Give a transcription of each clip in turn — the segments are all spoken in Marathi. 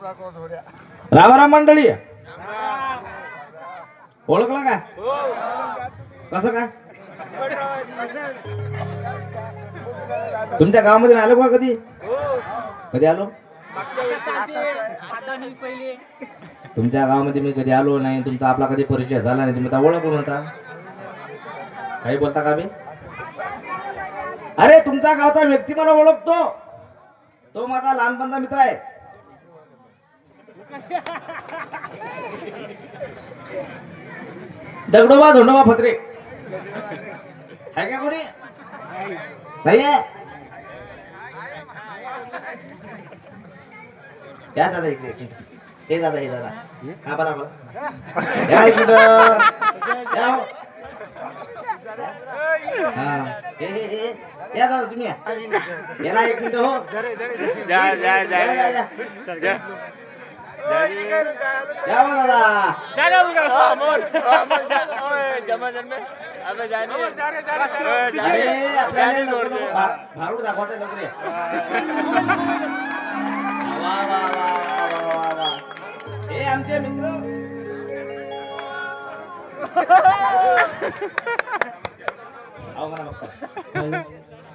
रामाराम मंडळी ओळखला काय कसं काय तुमच्या गावामध्ये आलो का कधी कधी आलो तुमच्या गावामध्ये मी कधी आलो नाही तुमचा आपला कधी परिचय झाला नाही तुम्ही आता ओळखलो नव्हता काही बोलता का बे अरे तुमचा गावचा व्यक्ती मला ओळखतो तो माझा लहानपणचा मित्र आहे दगडोबा धोंडोबा फत्रे आहे का कोणी नाही आहे या दादा इकडे हे दादा हे दादा हा बरा बरा या इकडं या हा हे या दादा तुम्ही याला एक मिनिट हो जा जा जा या दादा भारूड दाखवायचं लवकर हे आमचे मित्र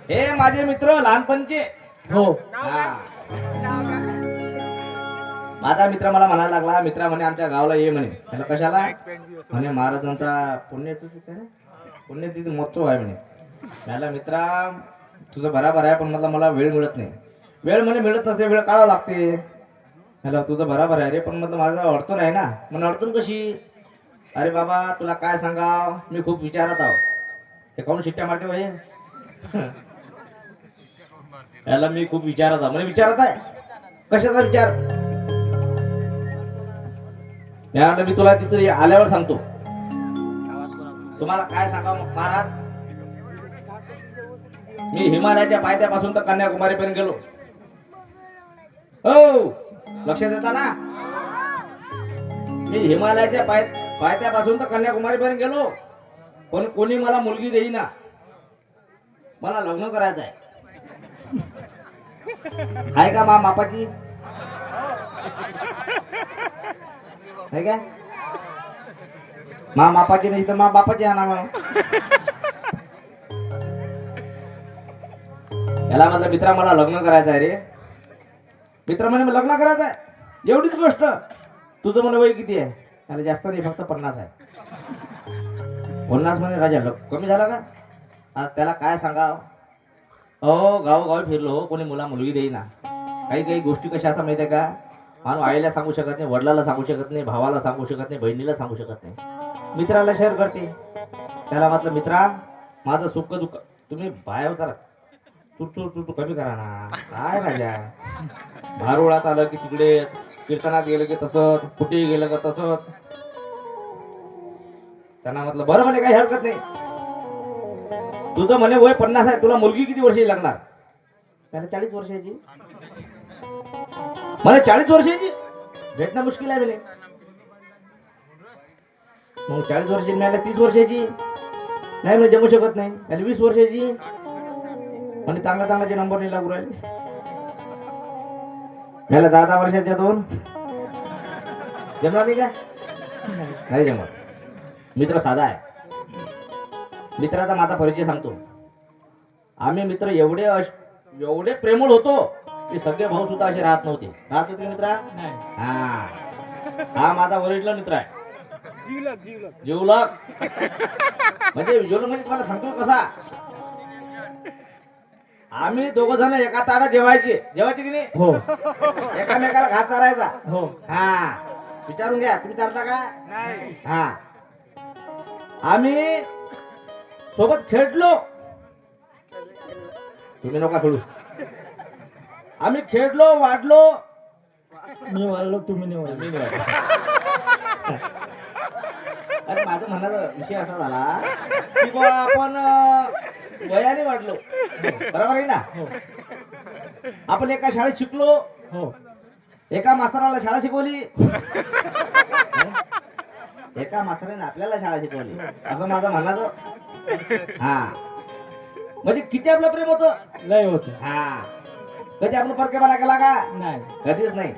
हे माझे मित्र लहानपणचे हो माझा मित्र मला म्हणायला लागला मित्रा म्हणे आमच्या गावाला ये म्हणे त्याला कशाला म्हणे महाराजांचा पुण्यतिथी महोत्सव आहे म्हणे त्याला मित्रा तुझं बराबर आहे पण मला वेळ मिळत नाही वेळ म्हणे मिळत नसते वेळ काढावं लागते त्याला तुझं बराबर आहे रे पण म्हटलं माझं अडचण आहे ना म्हणून अडचण कशी अरे बाबा तुला काय सांगाव मी खूप विचारत आहो हे काऊन शिट्ट्या मारते भाई याला मी खूप विचारत आहो म्हणजे विचारत आहे कशाचा विचार याला मी तुला तिथे आल्यावर सांगतो तुम्हाला काय सांगा महाराज मी हिमालयाच्या पायथ्यापासून तर कन्याकुमारी पर्यंत गेलो हो लक्षात येता ना मी हिमालयाच्या पायथ्यापासून तर कन्याकुमारी पर्यंत गेलो पण कोणी मला मुलगी देईना मला लग्न करायचं आहे का मा मापाची आहे का मा मापाची नाही तर मा बापाची आणा याला माझा मित्रा मला लग्न करायचं आहे रे मित्र म्हणे लग्न करायचं आहे एवढीच गोष्ट तुझं म्हणे वय किती आहे त्याला जास्त नाही फक्त 50 आहे 50 म्हणे राजा कमी झाला का आज त्याला काय सांगाव हो गावोगावी फिरलो कोणी मुलगी देईना काही गोष्टी कशा असतात माहिती आहे का माणूस आईला सांगू शकत नाही वडिलाला सांगू शकत नाही भावाला सांगू शकत नाही बहिणीला सांगू शकत नाही मित्राला शेअर करते त्याला म्हटलं मित्रा माझं सुख दुःख तुम्ही बाहेर होता तू कमी करा ना काय राजा भारुळात आलं की तिकडे कीर्तनात गेलं की तसंच कुठेही गेलं का तसंच त्यांना म्हटलं बरं म्हणे काही हरकत नाही तुझं म्हणे वय 50 आहे तुला मुलगी किती वर्षी लागणार त्याला 40 वर्षाची मला 40 वर्षाची भेटणं मुश्किल आहे म्हणे मग 40 वर्षाची मिळाल्या 30 वर्षाची नाही म्हणजे जमू शकत नाही त्याला 20 वर्षाची म्हणजे चांगला नंबर नाही लागू राहिले मला 10 वर्षाच्या 2 जमणार नाही का नाही जमत मित्र साधा आहे मित्राचा माझा परिचय सांगतो आम्ही मित्र एवढे प्रेमळ होतो की सगळे भाऊ सुद्धा असे राहत नव्हते मित्रा हा माझा ओरिजिनल मित्र आहे जीवलग म्हणजे तुम्हाला सांगतो कसा आम्ही दोघ जण एका ताटात जेवायचे की नाही हो एकामेकाला घात चारायचा हो हा विचारून घ्या तुम्ही चालता का नाही हा आम्ही सोबत खेळलो तुम्ही नका खेळू आम्ही खेळलो वाढलो मी वाढलो तुम्ही नाही वाढलो मी नाही वाढलो. अरे माझं म्हणण्याचा विषय असा झाला की बा आपण वयाने वाढलो बरोबर आहे ना हो आपण एका शाळेत शिकलो हो एका मास्तराला शाळा शिकवली एका मास्तराने आपल्याला शाळा शिकवली असं माझं म्हणण्याचं हा म्हणजे किती आपलं प्रेम होतं लय होत हा कधी आपण परकेपणा केला का नाही कधीच नाही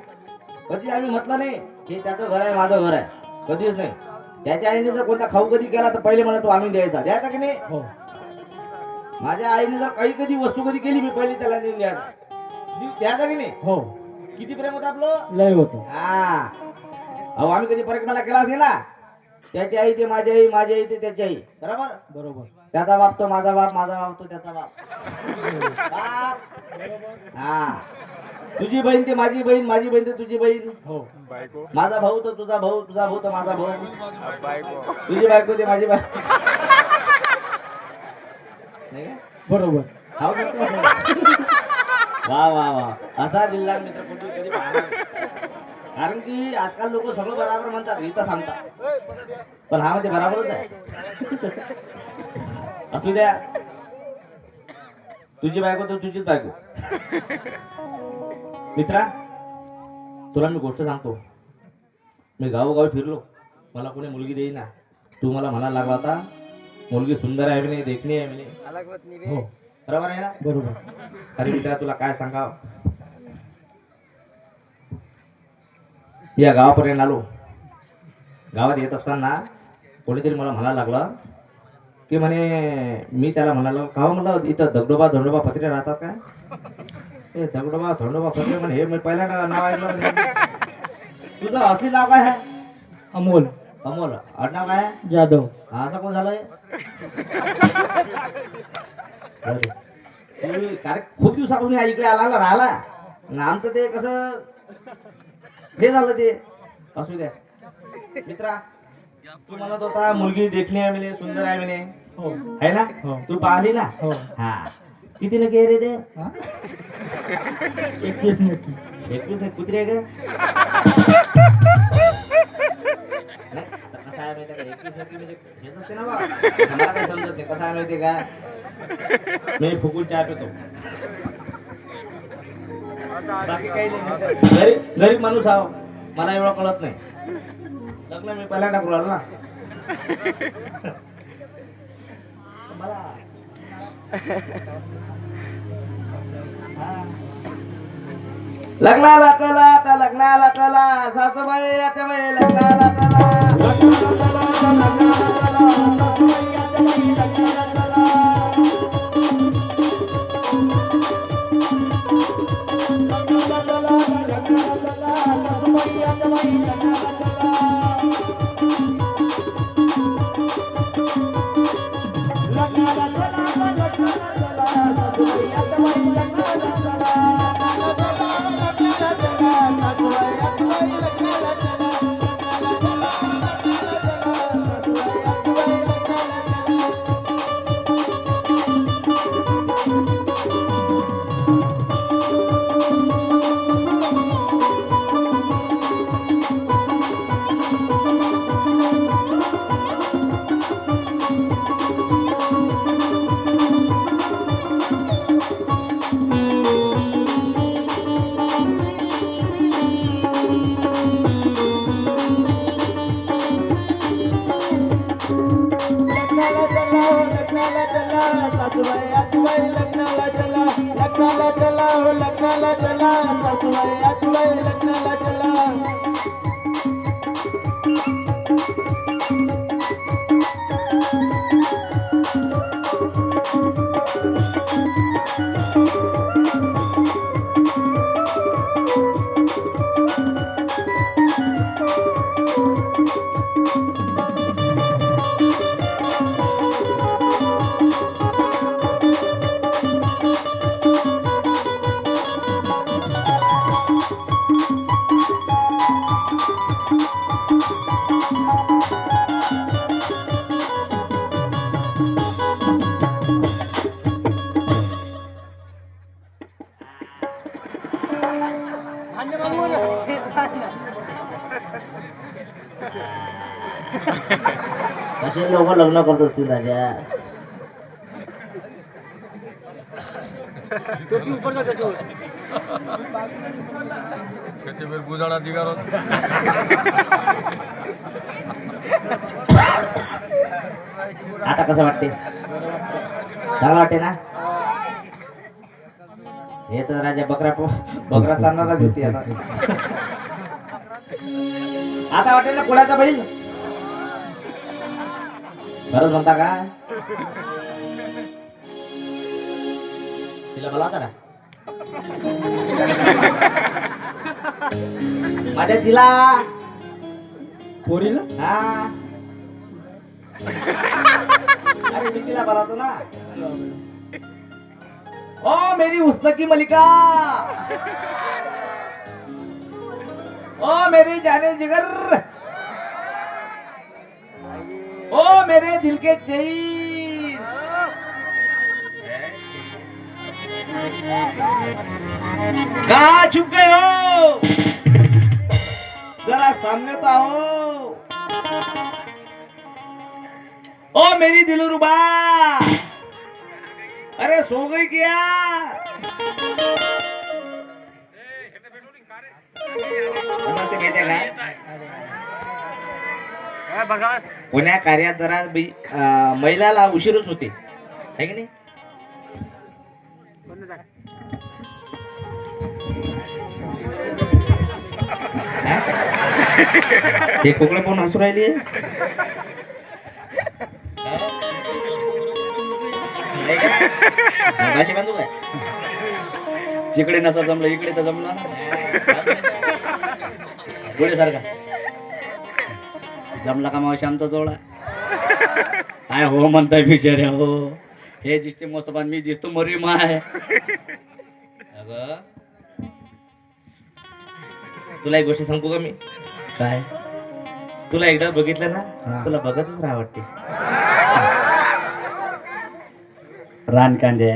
कधी आम्ही म्हटलं नाही की त्याचं घर आहे माझं घर आहे, कधीच नाही. त्याच्या आईने जर कोणता खाऊ कधी केला तर पहिले मला तो आणून द्यायचा की नाही. हो माझ्या आईने जर काही कधी वस्तू कधी केली मी पहिले त्याला देऊन द्यायचा की नाही. हो किती प्रेम होतं आपलं. लय होतं. हा अहो आम्ही कधी परिक्रमाला केला नाही ना, त्याची आई ते माझी आई, माझी आई ते त्याची आई, बरोबर. बरोबर. त्याचा बाप तो माझा बाप, माझा बाप तो त्याचा बाप. बाप. हा तुझी बहीण ते माझी बहीण, माझी बहीण ते तुझी बहीण, हो बायको माझा भाऊ तर तुझा भाऊ, तुझा भाऊ तर माझा भाऊ, बायको तुझी बायको ते माझी बायको. नाही का? बरोबर. खाऊ शकतो आपण. वा वा वा असा दिलदार मित्र कुठे कधी पाहणार नाही. कारण की आजकाल लोक सगळं बरोबर म्हणतात, इथं थांबतात, पण हा मध्ये बरोबरच आहे. असू द्या, तुझी बायको तर तुझीच बायको. मित्रा तुला मी गोष्ट सांगतो. मी गावोगावी फिरलो, मला कोणी मुलगी देईना. तू मला म्हणायला लागला होता मुलगी सुंदर आहे म्हणे, देखणी आहे म्हणे. हो बरोबर आहे ना. बरोबर. अरे मित्रा तुला काय सांगाव, या गावापर्यंत आलो. गावात येत असताना कोणीतरी मला म्हणायला लागलं की म्हणे, मी त्याला म्हणालो का म्हणलं इथं दगडोबा धोंडोबा पत्रे राहतात काय. ए दगडोबा धोंडोबा पत्रे म्हणे, हे मी पहिल्यांदा नाव ऐकलं म्हणे. तुझं असली नाव काय आहे. अमोल अमोल. आडनाव काय आहे. जाधव. हा असं कोण झालंय. अरे, तू काय खूप दिवसापासून या इकडे आला ना राहिला आणि आमचं ते कसं हे झालं ते. असू द्या मित्रा, तू म्हणत होता मुलगी देखणी आहे म्हणे, सुंदर आहे म्हणे, हो आहे ना. हो तू पाहिली ना. हो. हा किती नक्की रे ते. हा? 21 नक्की. 21 नाही, कुत्री आहे का. नाही, आता कसं आहे माहिती का, 21 नक्की म्हणजे हेच असते ना बा. मला काय समजत नाही कसं आहे माहिती का. मी फुकून चहा पितो, बाकी काही नाही. गरीब माणूस आहो, मला एवढं कळत नाही. लग्न मी पहिल्यांदा बोलाल ना. मला लग्नाला चला आता, लग्नाला चला सासूबाई आत्याबाई, लग्नाला चला, लग्नाला चला, लग्नाला चला सासूबाई आत्याबाई, लग्नाला चला. असे लोक लग्न करत असतील राजा. बुजाडा दिगार आता कसं वाटते, चांगलं वाटते ना. हे तर राजा बकरा चालणारा दिसते आता. आता वाटेल ना कोणाचा बैल खरंच म्हणता का तिला बोलावता का माझ्या तिला पोरीला हा अरे मी तिला बोलावतो ना ओ मेरी उस्तकी मलिका ओ मेरी जाने जिगर ओ मेरे दिल के चैन कहाँ छुप गए हो जरा सामने तो आओ ओ मेरी दिलरुबा अरे सो गई क्या नमस्ते माहिती आहे का बघा पुण्या कार्यात जरा महिलाला उशीरच होते आहे की नाही हे कोकळे पण हसू राहिली बांधू काय तिकडे नसा जमलं इकडे तर जमलं पुढे सारखा जमला का मावशी आमचा जोडा काय हो म्हणताय बिचाऱ्या हो हे दिसते मोसबान मी दिसतो मरी माय अगं तुला एक गोष्ट सांगू का मी काय तुला एकदा बघितलं ना हा. तुला बघतच राहा वाटते रान कांदे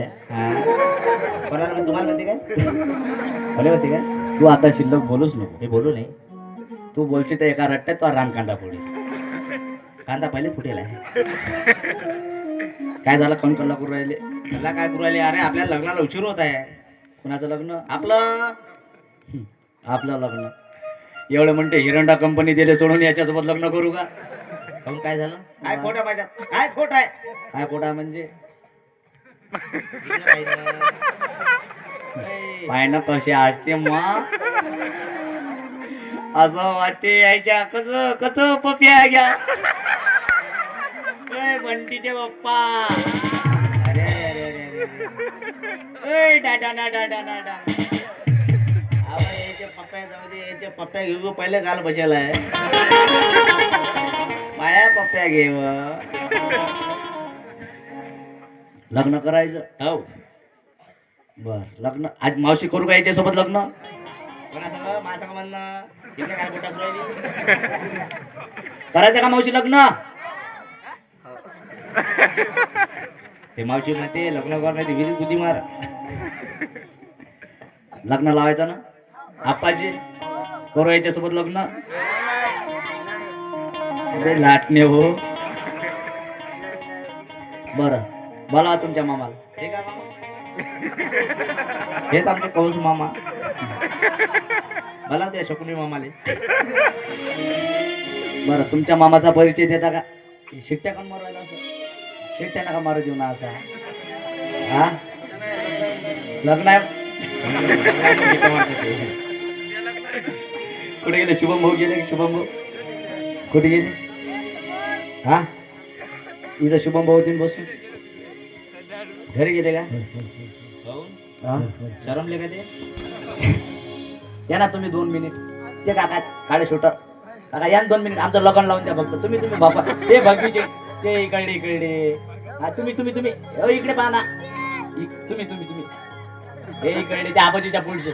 कोणाला पण तुम्हाला म्हणते काय मला म्हणते काय तू आता शिल्लक बोलूच नको मी बोलू नाही तू बोलशील तर एका रट्ट्यात तो रान कांदा पुढे कांदा पहिले फुटेल आहे काय झालं कोण कल्ला करून राहिले मला काय करू राहिले अरे आपल्या लग्नाला उशीर होत आहे कुणाचं लग्न आपलं आपलं लग्न एवढं म्हणते हिरंडा कंपनी दिले सोडून याच्यासोबत लग्न करू का काहून काय झालं काय खोट आहे माझ्या काय खोट आहे काय कोटा म्हणजे पायनं कसे असते मग असं वाटते यायच्या कच कच पप्या घ्या बंटीचे बाप्पा अरे अरे अरे अरे डाडा ना डाडा ना डा याचे पप्प्या जाऊ दे याचे पप्प्या घेऊ पहिले गाल बसायला आहे माया पप्प्या घेव लग्न करायचं हो बर लग्न आज मावशी करू का याच्यासोबत लग्न कोणा सांग माझं सांग म्हणणं तिकडे काय बोटात राहिली करायचं का मावशी लग्न ते मावशी म्हणते लग्न करण्याची विधी बुद्धी मार लग्न लावायचं ना आप्पाजी करू याच्यासोबत लग्न अरे लाटणे हो बरं बोला तुमच्या मामाला हे का मामा हेच आमचे कौश मामा मला ते शकुनी मामाले बरं तुमच्या मामाचा परिचय देता का शिट्ट्या कोण मारायला असं शिट्ट्या नका मारू देऊ ना असा हा लग्न आहे कुठे गेले शुभम भाऊ गेले शुभम भाऊ कुठे गेले हा इथं शुभम भाऊ तीन बसून घरी गेले का हा शरमले का ते या ना तुम्ही 2 मिनिट ते काका काळे शूटर काका या ना 2 मिनिट आमचं लग्न लावून द्या फक्त तुम्ही बापा ते भगवीचे ते इकडे हा तुम्ही इकडे पाहा ना तुम्ही हे इकडे त्या आबाजीच्या पुढचे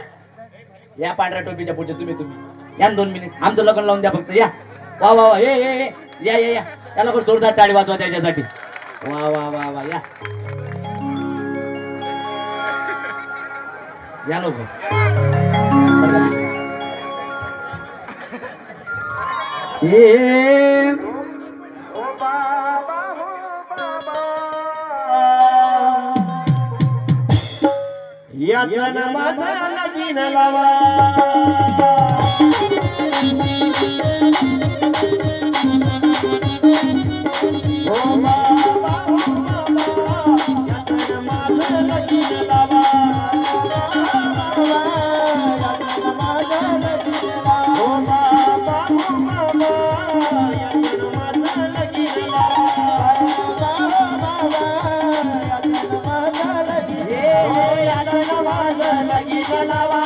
या पांढऱ्या टोपीच्या पुढचे तुम्ही या ना 2 मिनिट आमचं लग्न लावून द्या फक्त या वा वा वा हे या याला पण जोरदार टाळी वाजवा त्याच्यासाठी वा वा वा वा या लोक या माझा लगीन लावा ओ बाबा लगीन लावा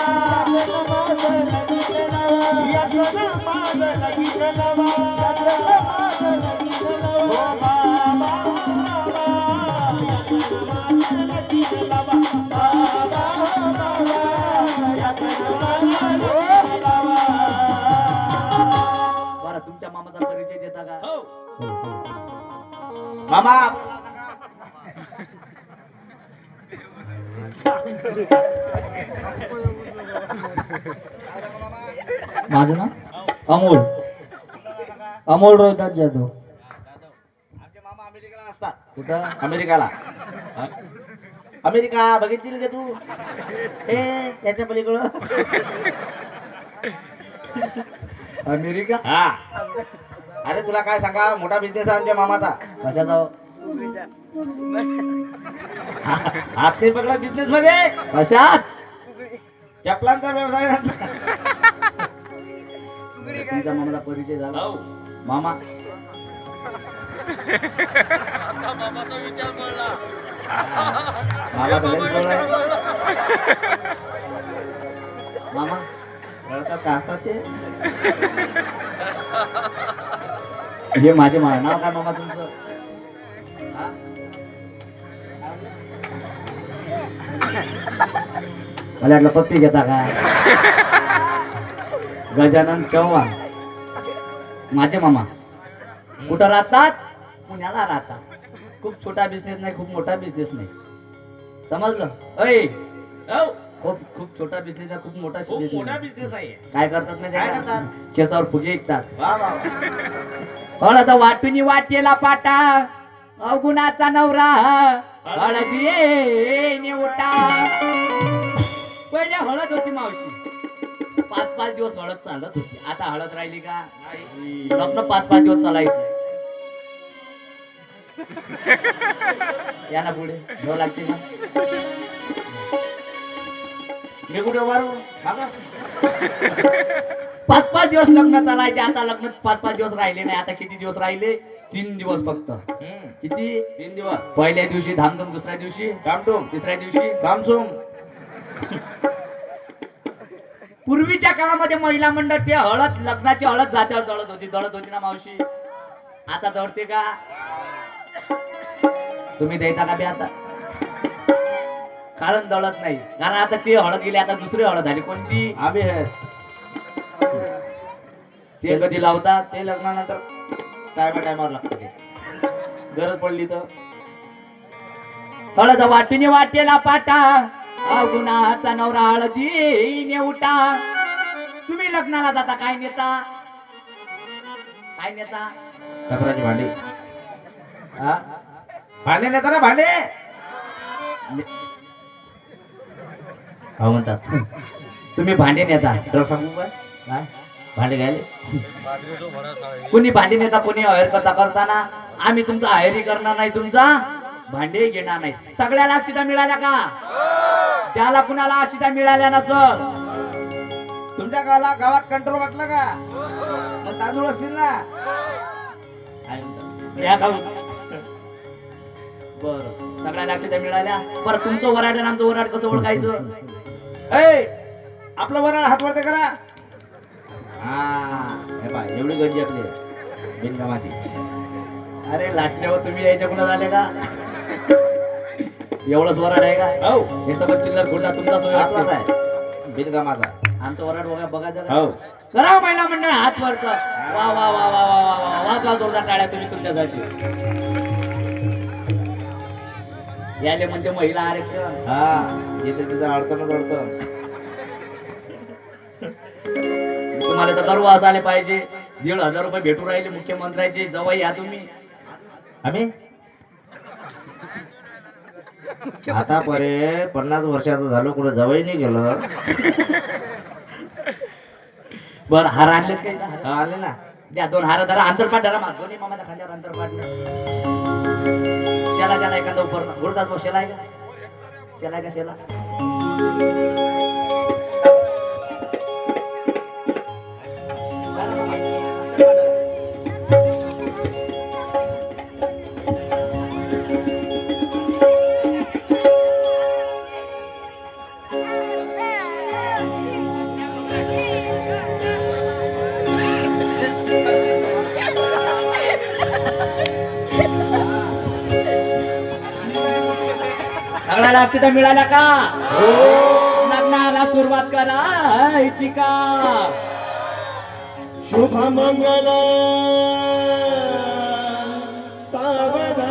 बरं तुमच्या मामाचा परिचय देता का हो. मामा माझं नाव अमोल अमोल रोहिदास जाधव. आमचे मामा अमेरिकेला असतात. कुठं अमेरिकाला. अमेरिका बघितली का तू? हे त्याच्या पलीकडं. अमेरिका हा. अरे तुला काय सांगा, मोठा बिझनेस आहे आमच्या मामाचा. कशाचा हात नाही पकडला बिझनेस मध्ये. कशात चपलांचा व्यवसाय आहे. तुमच्या मामाचा परिचय झाला हो. मामा मामा बघायला बोलाय. मामा रडतात का असतात ते? हे माझे नाव काय मामा तुमचं हा? मला वाटलं पप्पी घेता का गजानन चव्हाण माझे मामा कुठं राहतात पुण्याला राहतात खूप छोटा बिझनेस नाही खूप मोठा बिझनेस नाही समजलं अय हो. खूप खूप छोटा बिझनेस आहे खूप मोठा खूप business मोठा आहे. बिझनेस आहे. काय करतात नाही काय करतात? केसावर फुगे ऐकतात वा वा वा. हळद वाटून वाटेला पाटा अवगुणाचा नवरा हळदी निवटा पहिले हळद होती मावशी 5-5 दिवस हळद चालत होती आता हळद राहिली का नाही. लग्न 5-5 दिवस चालायचं या ना पुढे जाऊ लागते ना मी कुठे मारू? मागा. 5-5 दिवस लग्न चालायचे आता लग्न 5-5 दिवस राहिले नाही आता किती दिवस राहिले 3 दिवस फक्त किती 3 दिवस. पहिल्या दिवशी धामधूम दुसऱ्या दिवशी कामटूम. तिसऱ्या दिवशी सामसूम. पूर्वीच्या काळामध्ये महिला मंडळ ते हळद लग्नाची हळद जात्यावर दळत होती ना मावशी आता दळते का तुम्ही देता का बे आता कारण दळत नाही कारण आता ते हळद गेली आता दुसरी हळद झाली कोणती आम्ही आहेत. ते कधी लावतात ते लग्नानंतर टायमावर लागतं ते. गरज पडली तर. हळद वाटून वाटेला पाटा अवगुणाचा नवरा हळदी नेवटा तुम्ही लग्नाला जाता काय नेता कचऱ्याची भांडी. हा? भांडे नेता ना भांडे. हो म्हणतात तुम्ही भांडे नेता तर सांगू काय? काय भांडे घ्यायले. कुणी भांडे नेता कोणी अहेर करताना आम्ही तुमचा अहेरी करणार नाही तुमचा भांडे घेणार नाही सगळ्याला अक्षिता मिळाल्या का ज्याला कुणाला अक्षिता मिळाल्या नसल तुमच्या गावात कंट्रोल वाटलं का? मग तांदूळ असतील ना. काय म्हणतात? या का बर सगळ्याला अक्षिता मिळाल्या बरं तुमचं वराड आणि आमचं वराड कसं ओळखायचं ए, आपलं वराळ हात वरते करा. हा हे पहा, एवढी गंजी आपली बिनकामाची. अरे लाटण्यावर तुम्ही यायच्या कुणा झाले का एवढंच वराड आहे का हो. हे सगळं चिल्लर खोडला तुमचा सोय आपलाच वाटला आहे बिनकामाचा. आमचं वराड बघायचं का? हो. करा महिला मंडळ हात वरचा वा वा वा वा वा वा वा वाजवा जोरदार टाळ्या तुम्ही तुमच्यासाठी याले म्हणजे महिला आरक्षण हा जिथे तिथे अडचणच अडचण. तुम्हाला तर गर्व असायला पाहिजे 1,500 रुपये भेटू राहिले मुख्यमंत्र्याचे जवळ या तुम्ही आम्ही आतापर्यंत 50 वर्षाचं झालं कुठं जवळ नाही गेलं. बर हार आणले काही हा, आले ना. द्या 2 हार धरा अंतरपाठ धरा मा दोन्ही मामाच्या खांद्यावर अंतरपाठ शेला एखादा उपर गुरुदास भाऊ शेला आहे का शेला लग्नाला अक्षता मिळाल्या का लग्नाला सुरुवात करायची का शुभ मंगल सावधान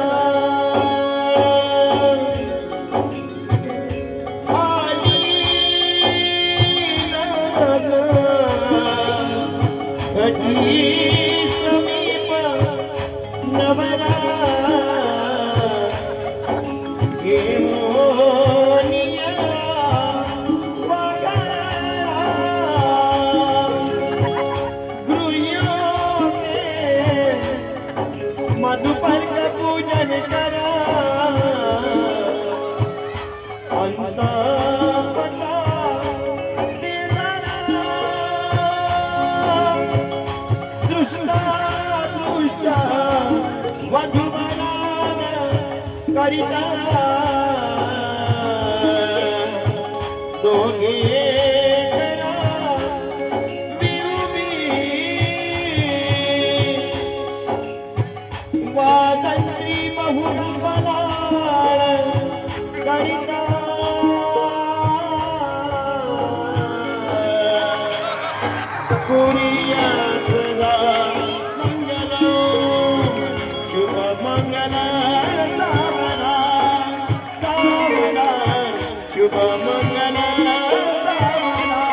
समीप नवरा घेऊनिया वगळा गृह्योते मधुपर्क पूजन करा अंतपटा दृष्टा वधुवरान करिता दोघे करा विरुमी वादंत्री बहु बलाळ करिता पुरिया सदा मंगलो शुभ मंगल सावरा सावरा शुभ मंगल सावरा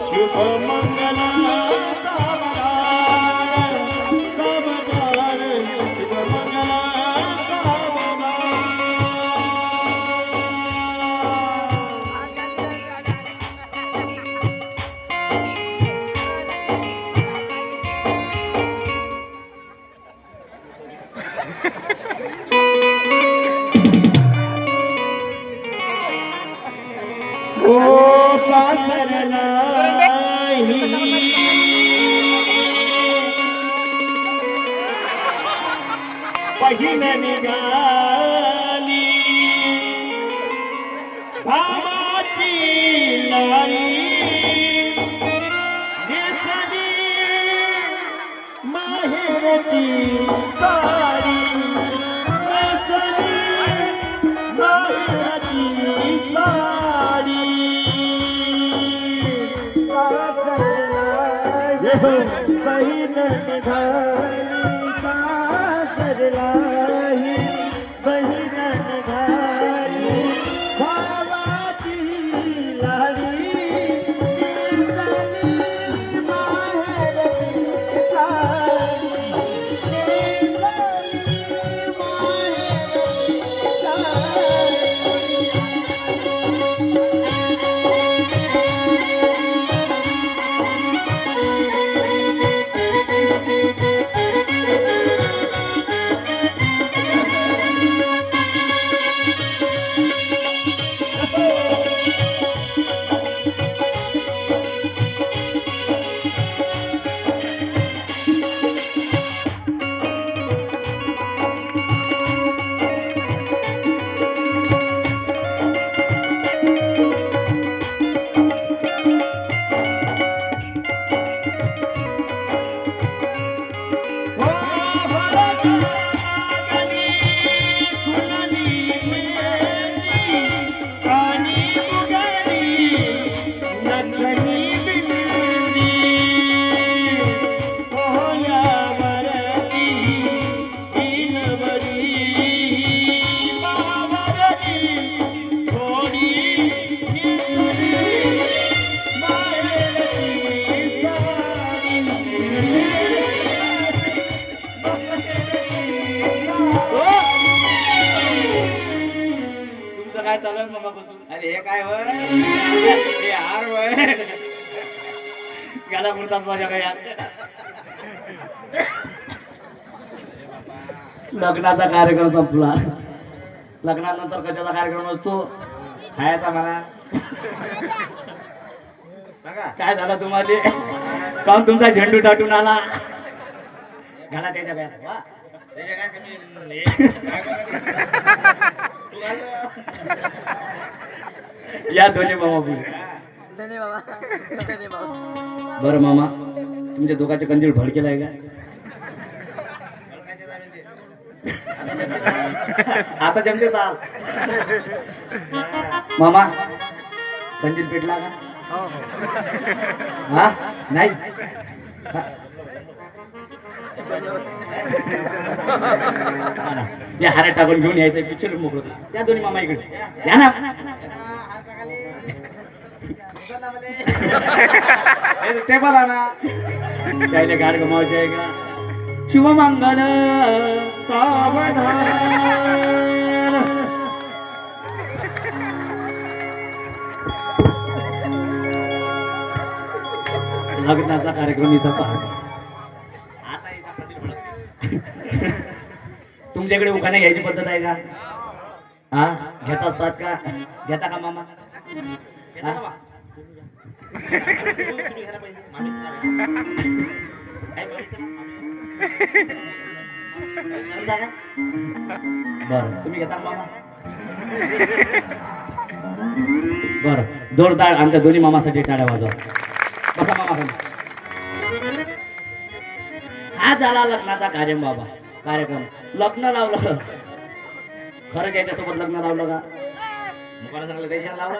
शुभ मंगल सावरा सावधान शुभ मंगल सावरा ओ सासरलाई बहीण निघाली भावाची लारी दिसली माहेरची साडी दिसली माहेरची साडी बहीण निघाली सासरलाई बहीण निघाली भावाची लाडी दिसली माहेरची साडी दिसली माहेरची तुमचं काय चालू आहे मगापासून अरे हे काय होय हे हार वय गेला पुरताच माझ्या काही हात लग्नाचा कार्यक्रम संपला लग्नानंतर कशाचा कार्यक्रम असतो खायचा मला बघा काय झालं तुम्हाला काऊन तुमचा झेंडू टाटून आला घाला त्याच्या बाहेर वा त्याचे काय कमी तू घाल. या दोन्ही मामा पुढे बरं मामा तुमच्या दोघांचे कंदील भडकेला आहे का आता जमते चाल. मामा कंदील पेटला का हा नाही हा. या हारा टाकून घेऊन यायचं पिक्चर मोकळं त्या दोन्ही मामा इकडे या ना टेबल आणा. त्याला गाड गमावायचे आहे का शुभमंगल सावधान लग्नाचा कार्यक्रम इथं पाहतो तुमच्याकडे उखाणे घ्यायची पद्धत आहे का हा घेत असतात का घेता का मामा हा? बर तुम्ही घेता मामा बर जोरदार आमच्या दोन्ही मामासाठी टाळ्या वाजवा बसा मामा खाली. हा झाला लग्नाचा कार्यक्रम लग्न लावलं खरंच याच्यासोबत लग्न लावलं का मुखाला चांगलं टेन्शन लावलं.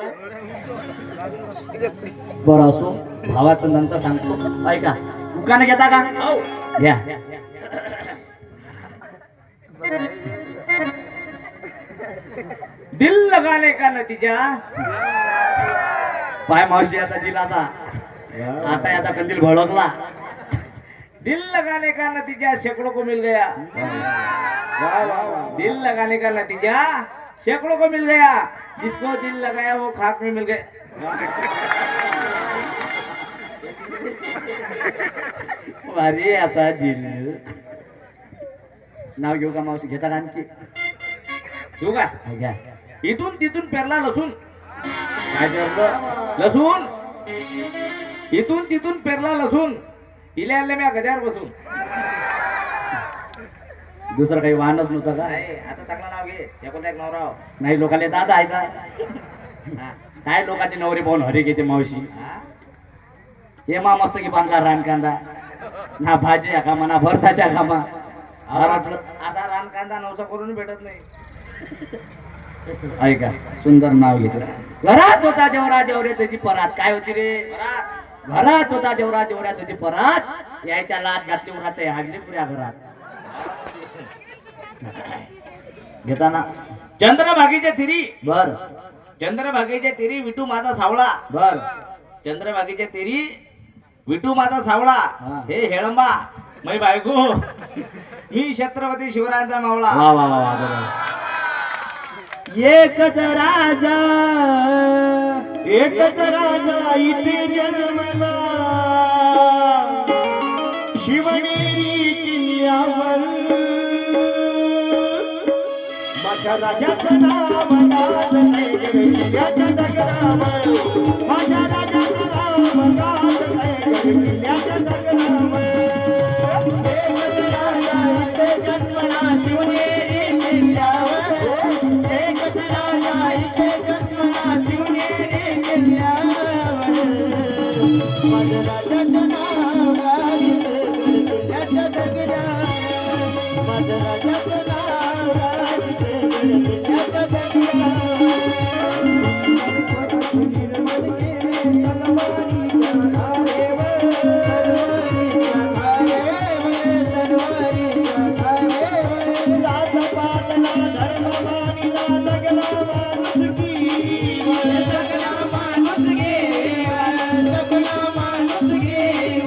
बरं असो भावाचं नंतर सांगतो ऐका दुकान घेता का घ्या दिल लगाने का नतीजा. पाय मावशी याचा दिल आता याचा कंदील भडकला दिल लगाने का नतीजा सैकड़ों को मिल गया. दिल लगाने का नतीजा सैकड़ों को मिल गया. जिसको दिल लगाया वो खाक में मिल गए. अरे आता दिल नाव घेऊ का मावशी घेता का आणखी तू का घ्या इथून तिथून पेरला लसूण. काय करतो लसूण इथून तिथून पेरला लसूण. हिल्या आल्या मी गद्यावर बसून. दुसरं काही वाहनच नव्हतं का नाही, आता चांगला नाव घे. एकोणता एक नवराव. नाही लोकांना दादा आहे का काय लोकांचे नवरे पाहून हरे घेते मावशी हा? हे मा मस्त की बांधला रान कांदा ना भाजी कामा ना भरताच्या कामा असा रान कांदा नवसा करून भेटत नाही. ऐका सुंदर नाव घेतो घरात होता देवरा देवरे तुझी परात काय होती रे बरं? घरात होता देवरा देवऱ्या तुझी परात यायच्या लाट घातली उरात हागली पुऱ्या घरात घेताना चंद्रभागेच्या तिरी. बर चंद्रभागेच्या तिरी विठू माझा सावळा. बर चंद्रभागेच्या तिरी विठू माझा सावळा. हा. हे हेळंबा मै बायको मी छत्रपती शिवरायांचा मावळा. वा वा वा वा बरोबर एकच राजा इथे जन्मला शिवनेरी किल्ल्यावर माझ्या राजाचं नाव गाजलंय किल्ल्याच्या दगडावर. माझ्या राजाचं नाव गाजलंय किल्ल्याच्या दगडावर. एकच राजा इथे जन्मला शिवनेरी किल्ल्यावर. एकच राजा इथे जन्मला शिवनेरी किल्ल्यावर. माझ्या राजाचं नाव गाजलंय किल्ल्याच्या दगडावर. माझ्या राजाचं नाव गाजलंय किल्ल्याच्या दगडावर. निर्मल केले तलवारीच्या धारेवर. तलवारीच्या धारेवर. लाज पालना धर्म मानिला जगला माणूस की. जगला माणूस गे. जगला माणूस गे.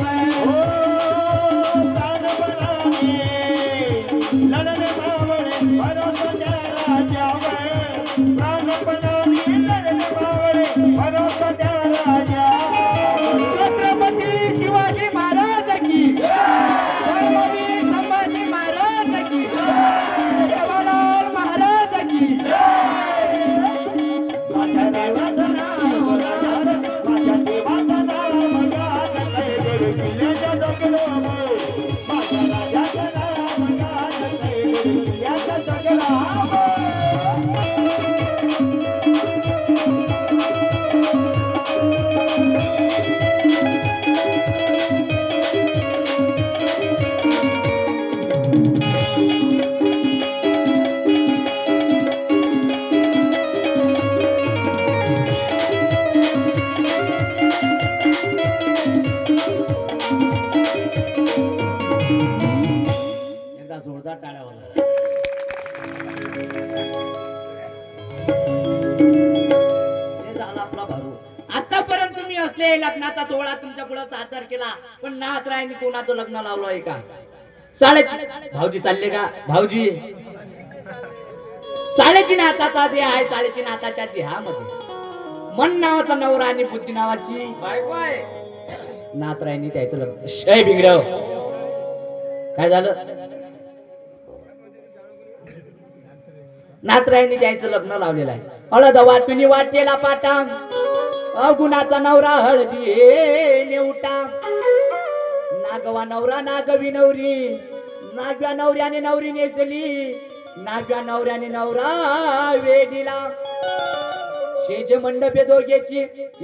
म्हटले लग्नाचा सोहळा तुमच्या पुढे सादर केला, पण नाथरायनी कोणाचं लग्न लावलं आहे का? भाऊजी चालले का? भाऊजी 3.5 हाताचा देह आहे, 3.5 हाताच्या देहामध्ये मन नावाचा नवरा आणि बुद्धी नावाची बायको आहे. नाथरायनी त्याचं लग्न. शय भिंगराव, काय झालं? नाथरायनी त्याचं लग्न लावलेलं आहे. हळद वाटुनी वाटेला पाटा, अवगुणाचा नवरा हळदी नेवटा. नागवा नवरा नागवी नवरी, नागव्या नवऱ्याने नवरी नेसली, नागव्या नवऱ्याने नवरा वेडीला. शेज मंडपे दोघेची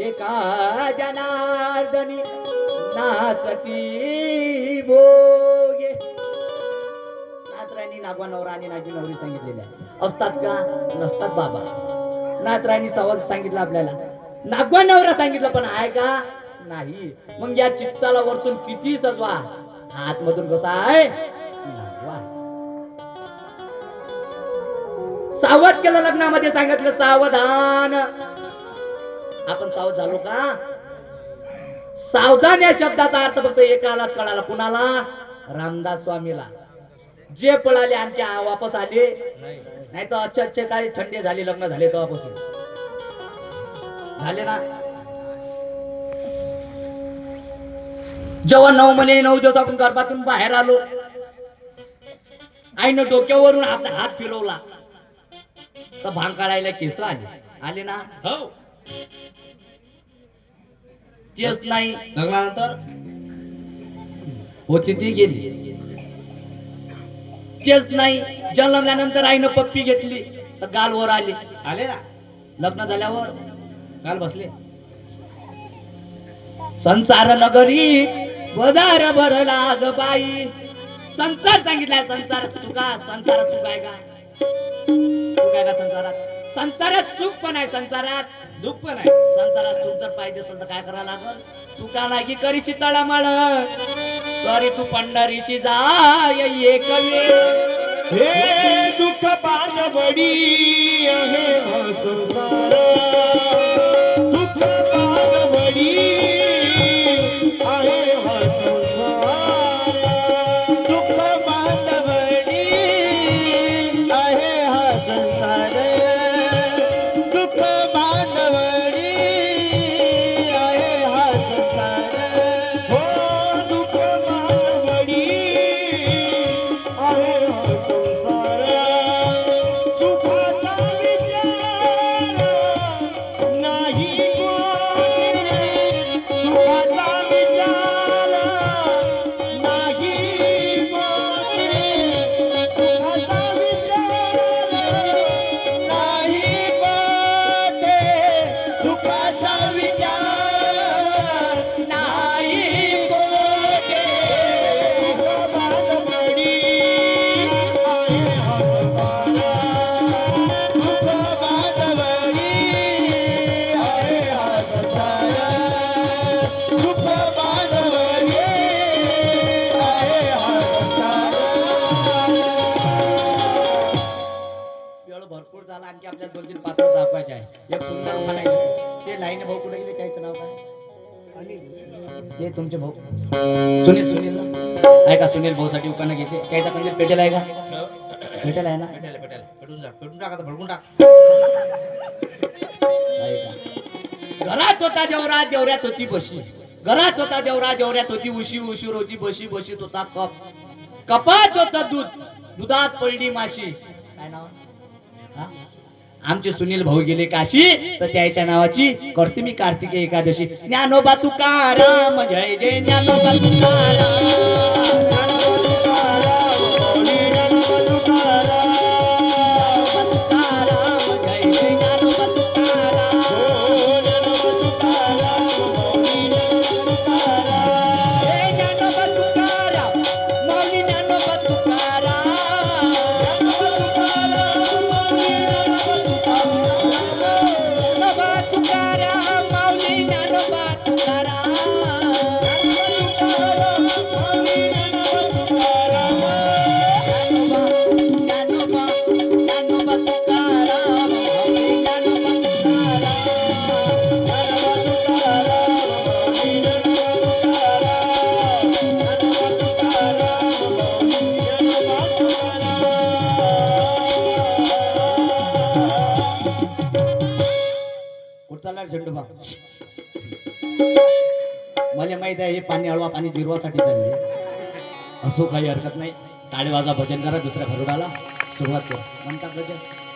एका जनार्दनी, नाचती भोगे. नाथरायनी नागवा नवरा आणि नागवी नवरी सांगितलेल्या असतात का? नसतात बाबा. नाथरायनी सवाल सांगितलं आपल्याला, नागवा नवरा सांगितलं, पण आहे का? नाही. मग या चित्ताला वरतून किती सजवा, आतमधून कसा आहे? नागवा. सावध केलं लग्नामध्ये, सांगितलं सावधान. आपण सावध झालो का? सावधान या शब्दाचा अर्थ फक्त एकालाच कळाला. कुणाला? रामदास स्वामीला. जे पळाले आणखी वापस आले नाही, तर अच्छे काही थंडे झाले, लग्न झाले तेव्हापासून झाले ना. जेव्हा 9 महिने 9 दिवस आपण गर्भातून बाहेर आलो, आईनं डोक्यावरून आपला हात फिरवला तर भांग काढायला केस आले ना. हो. तेच नाही, लग्नानंतर होती ती गेली. तेच नाही, जन्मल्यानंतर आईनं पप्पी घेतली तर गालवर आले. आले ना. लग्न झाल्यावर काल बसले. संसार नगरी बजार भरला ग बाई. संसार सांगितलाय, संसार चुका. संसारात चुक आहे का? चुक आहे का संसारात? संसारात चूक पण आहे, संसारात दुःख पण आहे. संसारात सुख जर पाहिजे असेल तर काय करावं लागल? चुका लागी करीची तळमळ, तरी तू पंढरीची जाय एक वेळ. हे दुःख पानवडी आहे हा संसार, दुःख पानवडी आहे हा संसार, दुःख पानवडी आहे हा संसार, दुःख पानवडी आहे हा संसार. हो दुःख पानवडी आहे हा संसार, सुखाचा विचार नाही कोणी, सुखाचा विचार नाही कोणी, सुखाचा विचार नाही कोणी, सुखाचा विचार नाही कोणी. बालमडी आहे हा संसार, दुःख बालमडी आहे हा संसार, दुःख बालमडी आहे हा संसार. वेळ भरपूर झाला, आणखी आपल्या 2-3 पात्र दाखवायचे आहे. एक सुंदर म्हणायचं ते लाईन भाऊ कुठे गेले? त्याचं नाव काय? ते तुमचे भाऊ सुनील ना? आहे का? सुनील भाऊ साठी उकाना घेते. त्याचा म्हणजे पेटेल आहे का? पेटेल आहे ना? पेटायला पेटायला पेटून जा, पेटून टाका, भडकून टाक. आहे का? घरात होता देवरा, देवऱ्यात होती बशी. घरात होता देवरा, देवऱ्यात होती उशी, उशीर होती बशी, बशीत होता कप, कपात होता दूध, दुधात पडली माशी. काय नाव? हा? आमचे सुनील भाऊ गेले काशी, तर त्याच्या नावाची करते मी कार्तिकी एकादशी. ज्ञानोबा तुकाराम, जय जय ज्ञानोबा तुकाराम. चला रे झेंडूबा. मला माहित आहे हे पाणी अळवा पाणी जिरवासाठी चालले. असो काही हरकत नाही. टाळे वाजा भजन करा दुसऱ्या भरुडाला सुरुवात करा. म्हणतात भजन.